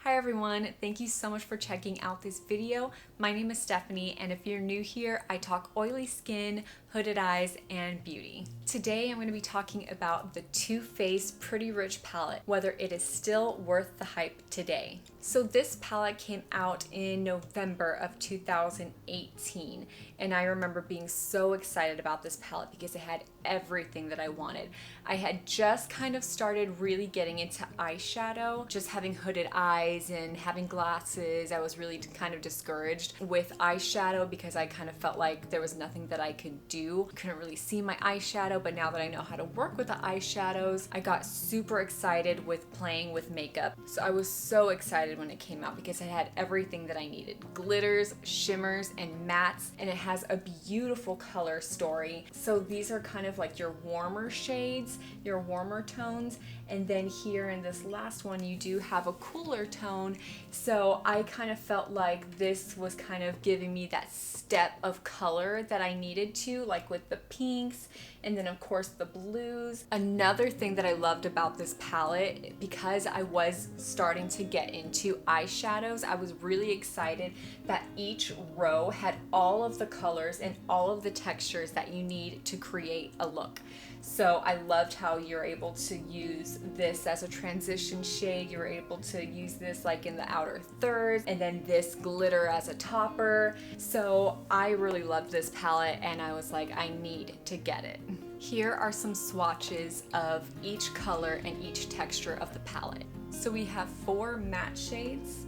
Hi everyone, thank you so much for checking out this video. My name is Stephanie, and if you're new here, I talk oily skin, hooded eyes, and beauty. Today I'm going to be talking about the Too Faced Pretty Rich palette, whether it is still worth the hype today. So this palette came out in November of 2018, and I remember being so excited about this palette because it had everything that I wanted. I had just kind of started really getting into eyeshadow, just having hooded eyes and having glasses. I was really kind of discouraged with eyeshadow because I kind of felt like there was nothing that I could do. Couldn't really see my eyeshadow, but now that I know how to work with the eyeshadows, I got super excited with playing with makeup. So I was so excited when it came out because it had everything that I needed. Glitters, shimmers, and mattes, and it has a beautiful color story. So these are kind of like your warmer shades, your warmer tones, and then here in this last one you do have a cooler tone. So I kind of felt like this was kind of giving me that step of color that I needed to, like with the pinks and then of course the blues. Another thing that I loved about this palette, because I was starting to get into eyeshadows, I was really excited that each row had all of the colors and all of the textures that you need to create a look. So I loved how you're able to use this as a transition shade. You're able to use this like in the outer thirds, and then this glitter as a topper. So I really loved this palette and I was like, I need to get it. Here are some swatches of each color and each texture of the palette. So we have 4 matte shades.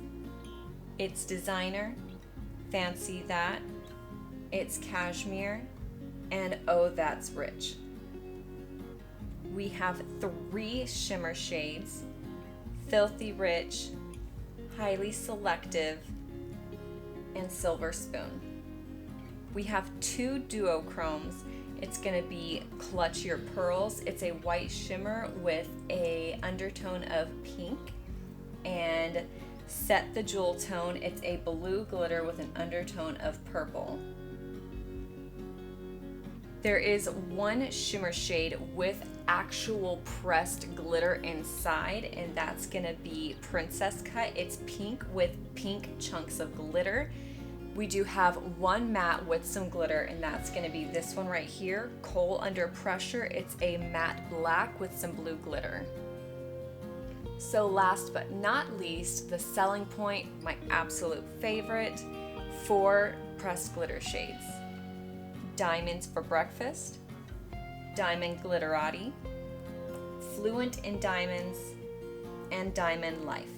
It's Designer, Fancy That, It's Cashmere, and Oh That's Rich. We have 3 shimmer shades, Filthy Rich, Highly Selective, and Silver Spoon. We have 2 duochromes. It's gonna be Clutch Your Pearls. It's a white shimmer with a undertone of pink, and Set the Jewel Tone. It's a blue glitter with an undertone of purple. There is 1 shimmer shade with actual pressed glitter inside, and that's gonna be Princess Cut. It's pink with pink chunks of glitter. We do have 1 matte with some glitter, and that's gonna be this one right here, Coal Under Pressure. It's a matte black with some blue glitter. So last but not least, the selling point, my absolute favorite, 4 pressed glitter shades. Diamonds for Breakfast, Diamond Glitterati, Fluent in Diamonds, and Diamond Life.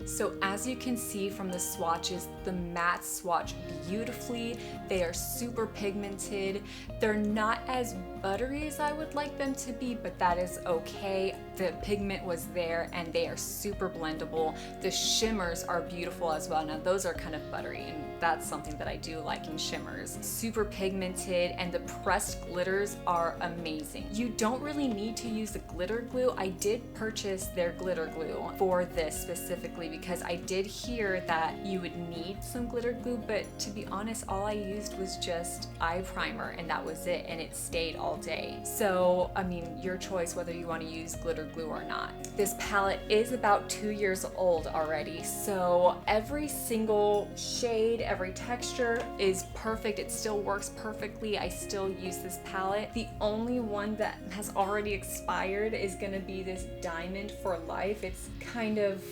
So as you can see from the swatches, the mattes swatch beautifully. They are super pigmented. They're not as buttery as I would like them to be, but that is okay. The pigment was there and they are super blendable. The shimmers are beautiful as well. Now those are kind of buttery, and that's something that I do like in shimmers. Super pigmented, and the pressed glitters are amazing. You don't really need to use the glitter glue. I did purchase their glitter glue for this specifically because I did hear that you would need some glitter glue, but to be honest, all I used was just eye primer and that was it, and it stayed all day. So, I mean, your choice whether you want to use glitter glue or not. This palette is about 2 years old already, so every single shade, every texture is perfect. It still works perfectly. I still use this palette. The only one that has already expired is gonna be this Diamond for Life. It's kind of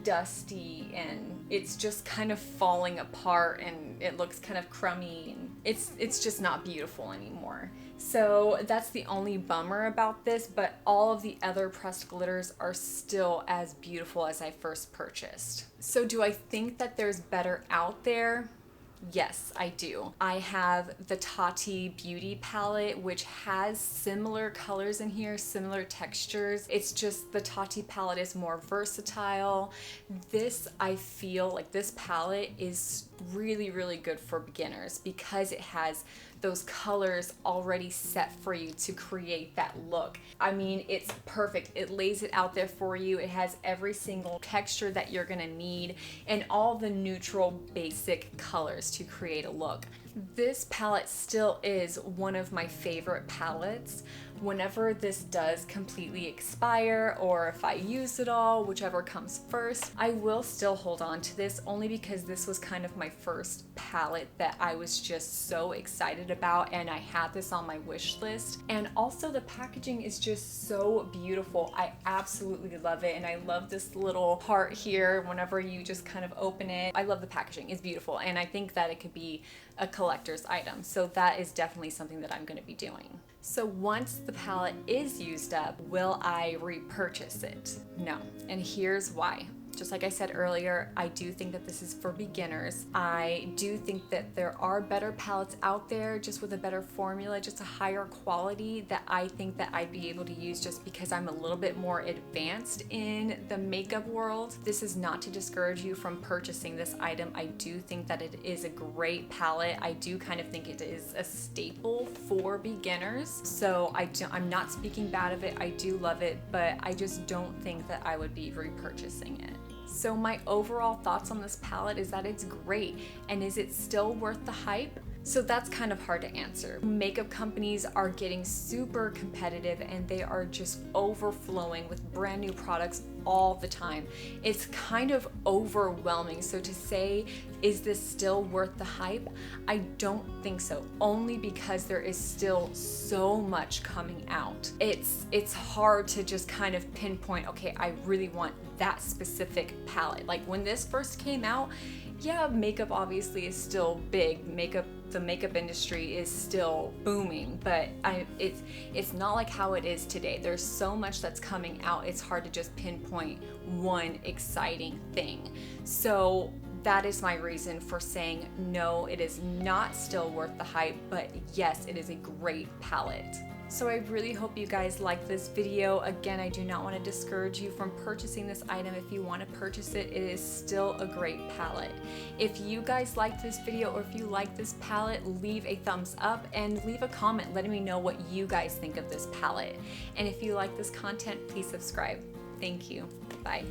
dusty and it's just kind of falling apart and it looks kind of crummy and it's just not beautiful anymore. So that's the only bummer about this, but all of the other pressed glitters are still as beautiful as I first purchased. So do I think that there's better out there? Yes, I do. I have the Tati Beauty palette, which has similar colors in here, similar textures. It's just the Tati palette is more versatile. This, I feel like this palette is really, really good for beginners because it has those colors already set for you to create that look. I mean, it's perfect. It lays it out there for you. It has every single texture that you're gonna need and all the neutral basic colors to create a look. This palette still is one of my favorite palettes. Whenever this does completely expire, or if I use it all, whichever comes first, I will still hold on to this, only because this was kind of my first palette that I was just so excited about, and I had this on my wish list. And also the packaging is just so beautiful. I absolutely love it, and I love this little heart here whenever you just kind of open it. I love the packaging, it's beautiful, and I think that it could be a collector's item, so that is definitely something that I'm going to be doing. So once the palette is used up, will I repurchase it? No, and here's why. Just like I said earlier, I do think that this is for beginners. I do think that there are better palettes out there just with a better formula, just a higher quality, that I think that I'd be able to use just because I'm a little bit more advanced in the makeup world. This is not to discourage you from purchasing this item. I do think that it is a great palette. I do kind of think it is a staple for beginners. So I'm not speaking bad of it. I do love it, but I just don't think that I would be repurchasing it. So my overall thoughts on this palette is that it's great, and is it still worth the hype? So that's kind of hard to answer. Makeup companies are getting super competitive, and they are just overflowing with brand new products all the time. It's kind of overwhelming. So to say, is this still worth the hype? I don't think so, only because there is still so much coming out. It's hard to just kind of pinpoint, okay, I really want that specific palette. Like when this first came out, yeah, makeup obviously is still big. The makeup industry is still booming, but it's not like how it is today. There's so much that's coming out. It's hard to just pinpoint one exciting thing. So that is my reason for saying no, it is not still worth the hype, but yes, it is a great palette. So I really hope you guys like this video. Again, I do not want to discourage you from purchasing this item. If you want to purchase it, it is still a great palette. If you guys like this video, or if you like this palette, leave a thumbs up and leave a comment letting me know what you guys think of this palette. And if you like this content, please subscribe. Thank you. Bye.